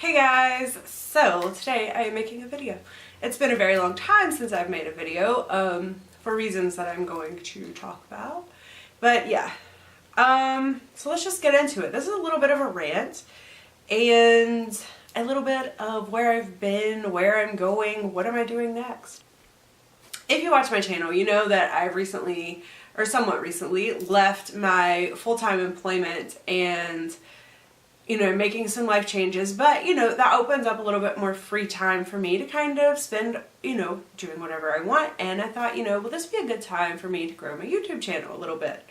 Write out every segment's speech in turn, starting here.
Hey guys! So today I am making a video. It's been a very long time since I've made a video, for reasons that I'm going to talk about. But yeah, so let's just get into it. This is a little bit of a rant and a little bit of where I've been, where I'm going, what am I doing next. If you watch my channel, you know that I've recently, or somewhat recently, left my full-time employment and making some life changes, but that opens up a little bit more free time for me to kind of spend, doing whatever I want. And I thought, well, this would be a good time for me to grow my YouTube channel a little bit.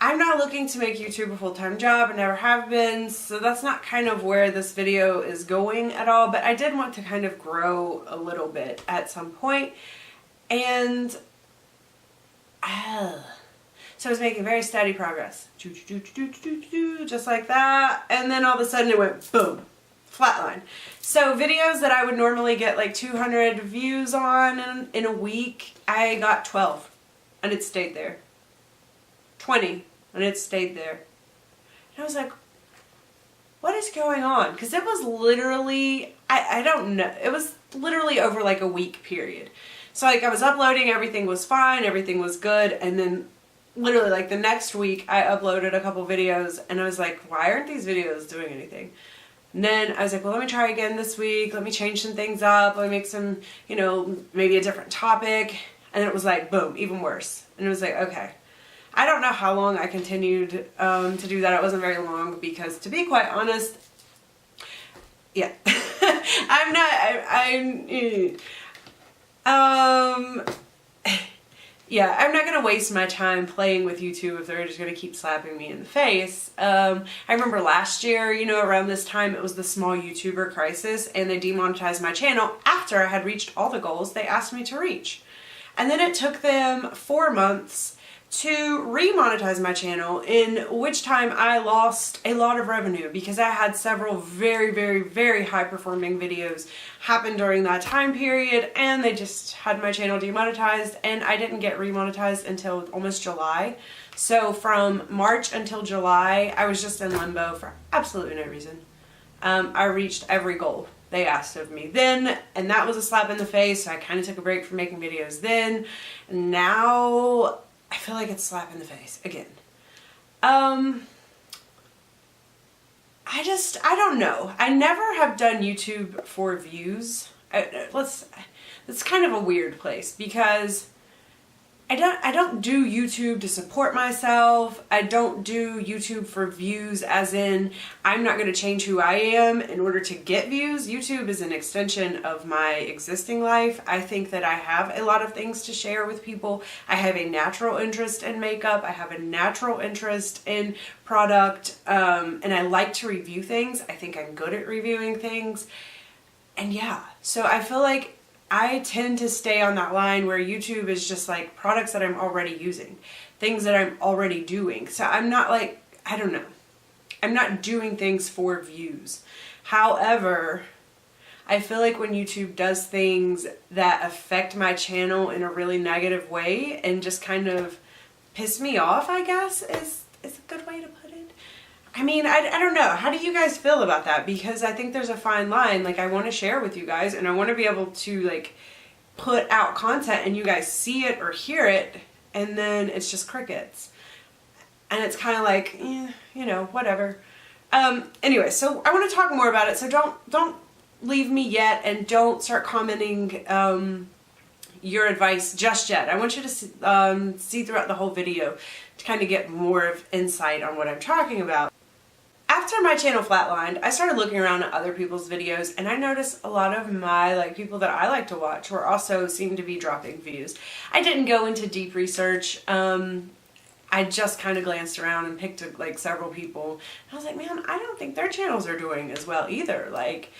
I'm not looking to make YouTube a full-time job, I never have been, so that's not kind of where this video is going at all, but I did want to kind of grow a little bit at some point. And so I was making very steady progress, just like that, and then all of a sudden it went boom, flatline. So videos that I would normally get like 200 views on in a week, I got 12, and it stayed there. 20, and it stayed there. And I was like, what is going on? Because it was literally, I don't know, it was literally over like a week period. So like I was uploading, everything was fine, everything was good, and then literally like the next week I uploaded a couple videos and I was like, why aren't these videos doing anything? And then I was like, well, let me try again this week, let me change some things up, let me make some, maybe a different topic. And then it was like, boom, even worse. And it was like, okay. I don't know how long I continued to do that. It wasn't very long because, to be quite honest, yeah, yeah, I'm not going to waste my time playing with YouTube if they're just going to keep slapping me in the face. I remember last year, around this time, it was the small YouTuber crisis, and they demonetized my channel after I had reached all the goals they asked me to reach. And then it took them 4 months to remonetize my channel, in which time I lost a lot of revenue because I had several very, very, very high performing videos happen during that time period, and they just had my channel demonetized, and I didn't get remonetized until almost July. So from March until July, I was just in limbo for absolutely no reason. I reached every goal they asked of me then, and that was a slap in the face, so I kind of took a break from making videos then. And now I feel like it's a slap in the face again. I don't know. I never have done YouTube for views. It's kind of a weird place because I don't do YouTube to support myself. I don't do YouTube for views as in I'm not going to change who I am in order to get views. YouTube is an extension of my existing life. I think that I have a lot of things to share with people. I have a natural interest in makeup. I have a natural interest in product, and I like to review things. I think I'm good at reviewing things. And yeah, so I feel like I tend to stay on that line where YouTube is just like products that I'm already using, things that I'm already doing. So I'm not like, I don't know, I'm not doing things for views. However, I feel like when YouTube does things that affect my channel in a really negative way and just kind of piss me off, I guess is a good way to put it. I mean, I don't know. How do you guys feel about that? Because I think there's a fine line. Like, I want to share with you guys, and I want to be able to, like, put out content and you guys see it or hear it, and then it's just crickets. And it's kind of like, whatever. Anyway, so I want to talk more about it, so don't leave me yet, and don't start commenting your advice just yet. I want you to see throughout the whole video to kind of get more of insight on what I'm talking about. After my channel flatlined, I started looking around at other people's videos, and I noticed a lot of my people that I like to watch were also seem to be dropping views. I didn't go into deep research. I just kind of glanced around and picked several people. And I was like, man, I don't think their channels are doing as well either. Like,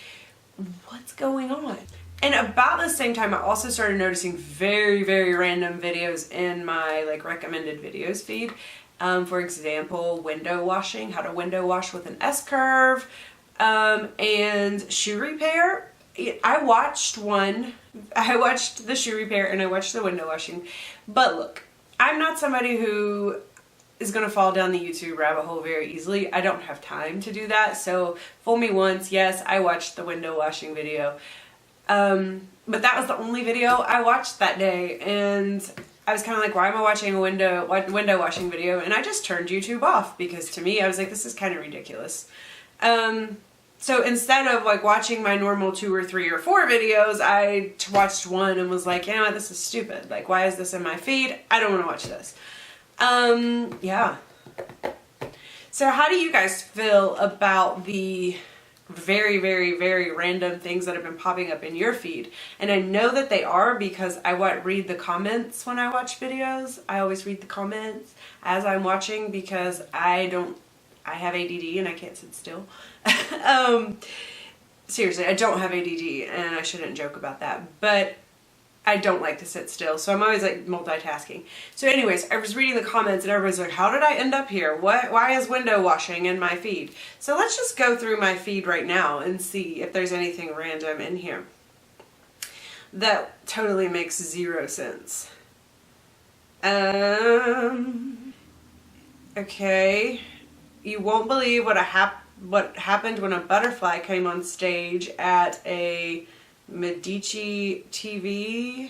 what's going on? And about the same time, I also started noticing very, very random videos in my recommended videos feed. For example, window washing, how to window wash with an S-curve, and shoe repair. I watched the shoe repair and I watched the window washing. But look, I'm not somebody who is going to fall down the YouTube rabbit hole very easily. I don't have time to do that. So fool me once. Yes, I watched the window washing video. But that was the only video I watched that day. And I was kind of like, why am I watching a window washing video? And I just turned YouTube off because to me, I was like, this is kind of ridiculous. So instead of like watching my normal 2 or 3 or 4 videos, I watched one and was like, you know what, this is stupid. Like, why is this in my feed? I don't want to watch this. Yeah. So how do you guys feel about the very, very, very random things that have been popping up in your feed? And I know that they are because I read the comments when I watch videos. I always read the comments as I'm watching because I have ADD and I can't sit still. Seriously, I don't have ADD and I shouldn't joke about that, but I don't like to sit still, so I'm always like multitasking. So anyways, I was reading the comments and everybody's like, how did I end up here? Why is window washing in my feed? So let's just go through my feed right now and see if there's anything random in here. That totally makes 0 sense. Okay. You won't believe what happened when a butterfly came on stage at a Medici TV.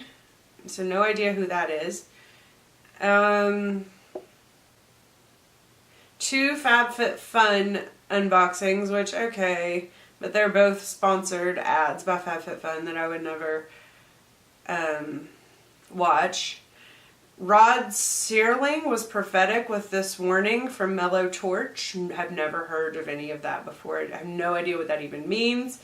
So no idea who that is. 2 FabFitFun unboxings, which okay, but they're both sponsored ads by FabFitFun that I would never watch. Rod Serling was prophetic with this warning from Mellow Torch. I've never heard of any of that before. I have no idea what that even means.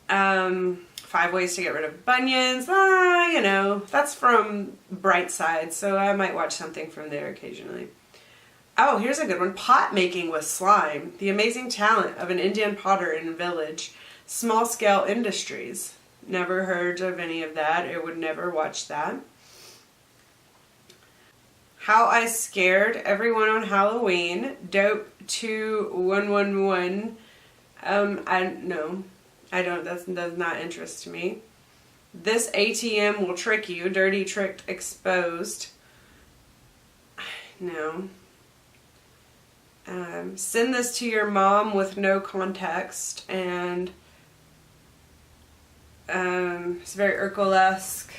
5 ways to get rid of bunions. You know, that's from Brightside, so I might watch something from there occasionally. Oh, here's a good one. Pot making with slime. The amazing talent of an Indian potter in a village. Small scale industries. Never heard of any of that. I would never watch that. How I Scared Everyone on Halloween. Dope 2111. I don't, that does not interest me. This ATM will trick you. Dirty Tricked Exposed. No. Send this to your mom with no context. And it's a very Urkel-esque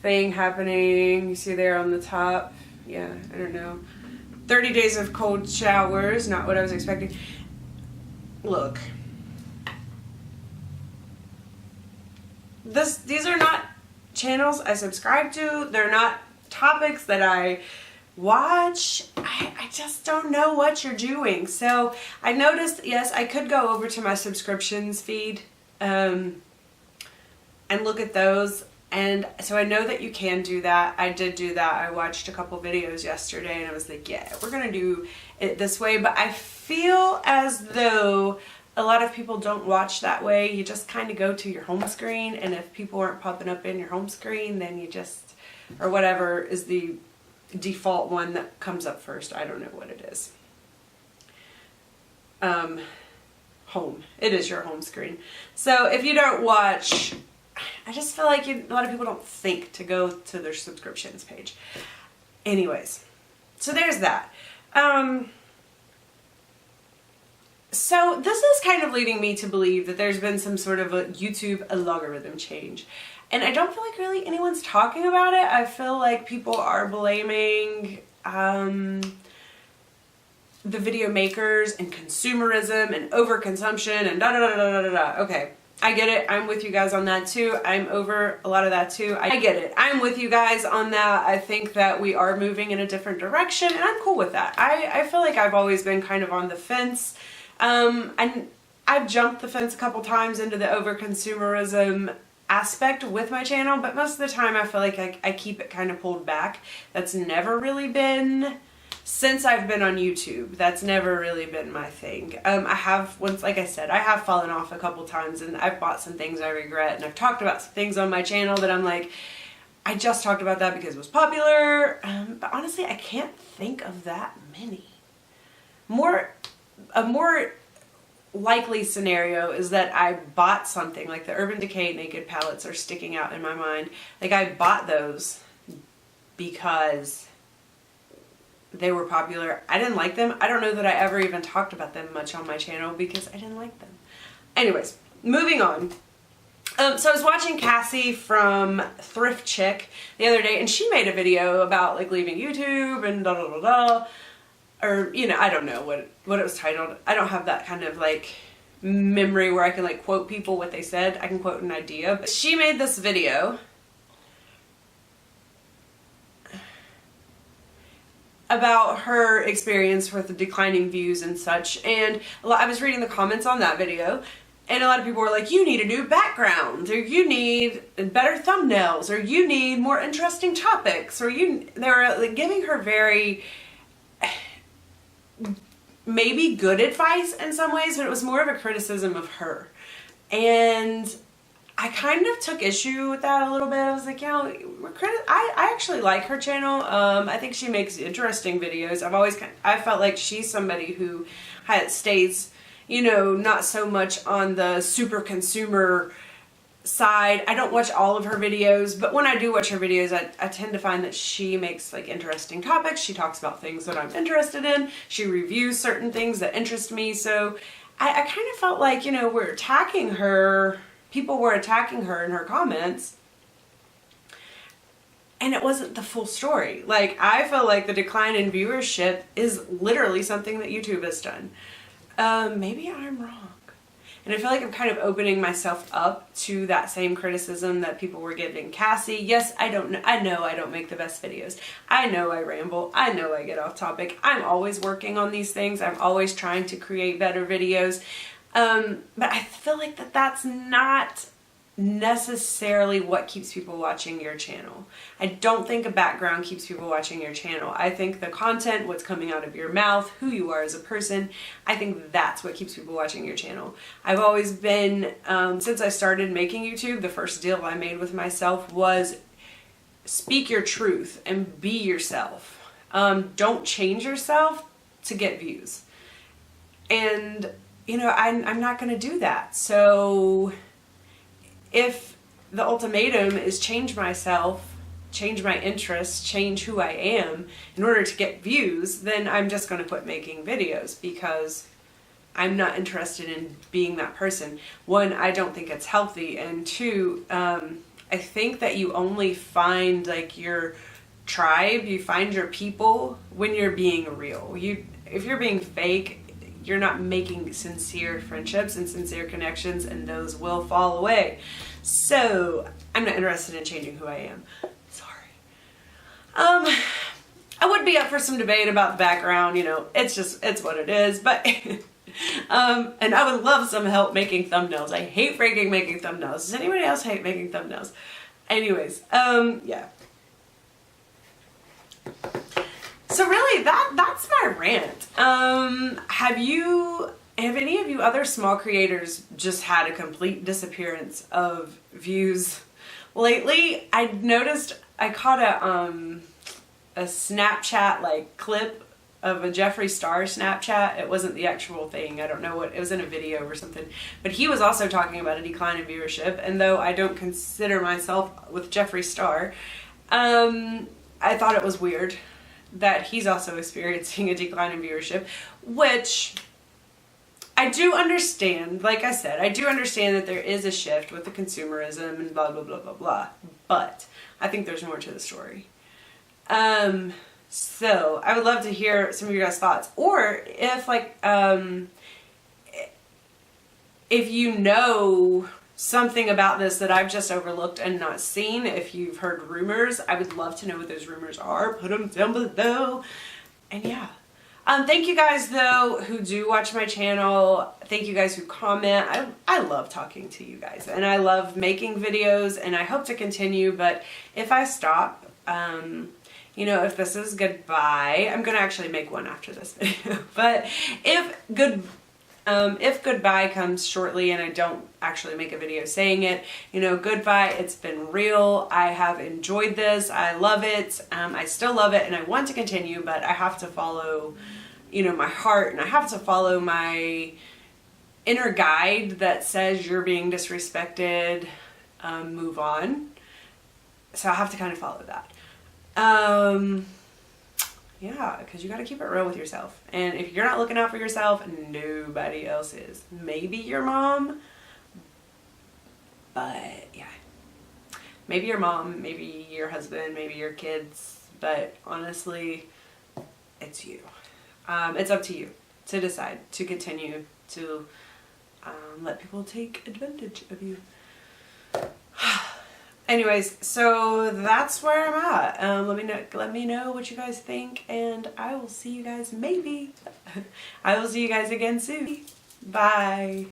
thing happening. You see there on the top. Yeah, I don't know. 30 days of cold showers. Not what I was expecting. Look. These are not channels I subscribe to. They're not topics that I watch. I just don't know what you're doing. So I noticed, yes, I could go over to my subscriptions feed and look at those. And so I know that you can do that. I did do that. I watched a couple videos yesterday and I was like, yeah, we're going to do it this way. But I feel as though a lot of people don't watch that way. You just kind of go to your home screen, and if people aren't popping up in your home screen, then you just, or whatever is the default one that comes up first. I don't know what it is. Home. It is your home screen. So if you don't watch, I just feel like a lot of people don't think to go to their subscriptions page. Anyways, so there's that. So this is kind of leading me to believe that there's been some sort of a YouTube algorithm change. And I don't feel like really anyone's talking about it. I feel like people are blaming the video makers and consumerism and overconsumption and da-da-da-da-da-da. Okay, I get it. I'm with you guys on that too. I'm over a lot of that too. I get it. I'm with you guys on that. I think that we are moving in a different direction and I'm cool with that. I feel like I've always been kind of on the fence. I've jumped the fence a couple times into the over-consumerism aspect with my channel, but most of the time I feel like I keep it kind of pulled back. That's never really been, since I've been on YouTube, that's never really been my thing. I have, like I said, I have fallen off a couple times and I've bought some things I regret, and I've talked about some things on my channel that I'm like, I just talked about that because it was popular, but honestly I can't think of that many. A more likely scenario is that I bought something, like the Urban Decay Naked palettes are sticking out in my mind. Like I bought those because they were popular. I didn't like them. I don't know that I ever even talked about them much on my channel because I didn't like them. Anyways, moving on. So I was watching Cassie from Thrift Chick the other day, and she made a video about like leaving YouTube and da da da da. Or, you know, I don't know what it was titled. I don't have that kind of like memory where I can like quote people what they said. I can quote an idea. But she made this video about her experience with the declining views and such. And I was reading the comments on that video, and a lot of people were like, you need a new background, or you need better thumbnails, or you need more interesting topics, or they were like giving her very maybe good advice in some ways, but it was more of a criticism of her. And I kind of took issue with that a little bit. I was like, you know, I actually like her channel. I think she makes interesting videos. I felt like she's somebody who stays, you know, not so much on the super consumer side. I don't watch all of her videos, but when I do watch her videos, I tend to find that she makes like interesting topics. She talks about things that I'm interested in. She reviews certain things that interest me. So I kind of felt like, you know, we're attacking her. People were attacking her in her comments, and it wasn't the full story. Like, I feel like the decline in viewership is literally something that YouTube has done. Maybe I'm wrong. And I feel like I'm kind of opening myself up to that same criticism that people were giving Cassie. Yes, I know I don't make the best videos. I know I ramble. I know I get off topic. I'm always working on these things. I'm always trying to create better videos. But I feel like that's not necessarily what keeps people watching your channel. I don't think a background keeps people watching your channel. I think the content, what's coming out of your mouth, who you are as a person, I think that's what keeps people watching your channel. I've always been, since I started making YouTube, the first deal I made with myself was speak your truth and be yourself. Don't change yourself to get views. And, you know, I'm not going to do that. So if the ultimatum is change myself, change my interests, change who I am in order to get views, then I'm just going to quit making videos because I'm not interested in being that person. One, I don't think it's healthy. And two, I think that you only find like your tribe, you find your people when you're being real. If you're being fake, you're not making sincere friendships and sincere connections, and those will fall away. So I'm not interested in changing who I am. Sorry. I would be up for some debate about the background, you know, it's what it is, but and I would love some help making thumbnails. I hate freaking making thumbnails. Does anybody else hate making thumbnails? Anyways, yeah. So really, that's my rant. Have any of you other small creators just had a complete disappearance of views lately? I noticed I caught a Snapchat like clip of a Jeffree Star Snapchat. It wasn't the actual thing. I don't know what, it was in a video or something. But he was also talking about a decline in viewership, and though I don't consider myself with Jeffree Star, I thought it was weird that he's also experiencing a decline in viewership, which I do understand. Like I said, I do understand that there is a shift with the consumerism and blah, blah, blah, blah, blah. But I think there's more to the story. So I would love to hear some of your guys' thoughts. Or if like, if you know something about this that I've just overlooked and not seen, if you've heard rumors, I would love to know what those rumors are. Put them down below. And yeah. Thank you guys though who do watch my channel. Thank you guys who comment. I love talking to you guys, and I love making videos, and I hope to continue. But if I stop, you know, if this is goodbye, I'm gonna actually make one after this video. But if goodbye comes shortly and I don't actually make a video saying it, you know, goodbye, it's been real. I have enjoyed this. I love it. I still love it, and I want to continue, but I have to follow, you know, my heart, and I have to follow my inner guide that says you're being disrespected, move on. So I have to kind of follow that. Yeah, because you got to keep it real with yourself. And if you're not looking out for yourself, nobody else is. Maybe your mom, but yeah. Maybe your mom, maybe your husband, maybe your kids, but honestly, it's you. It's up to you to decide to continue to let people take advantage of you. Anyways, so that's where I'm at. Let me know what you guys think, and I will see you guys maybe. I will see you guys again soon. Bye.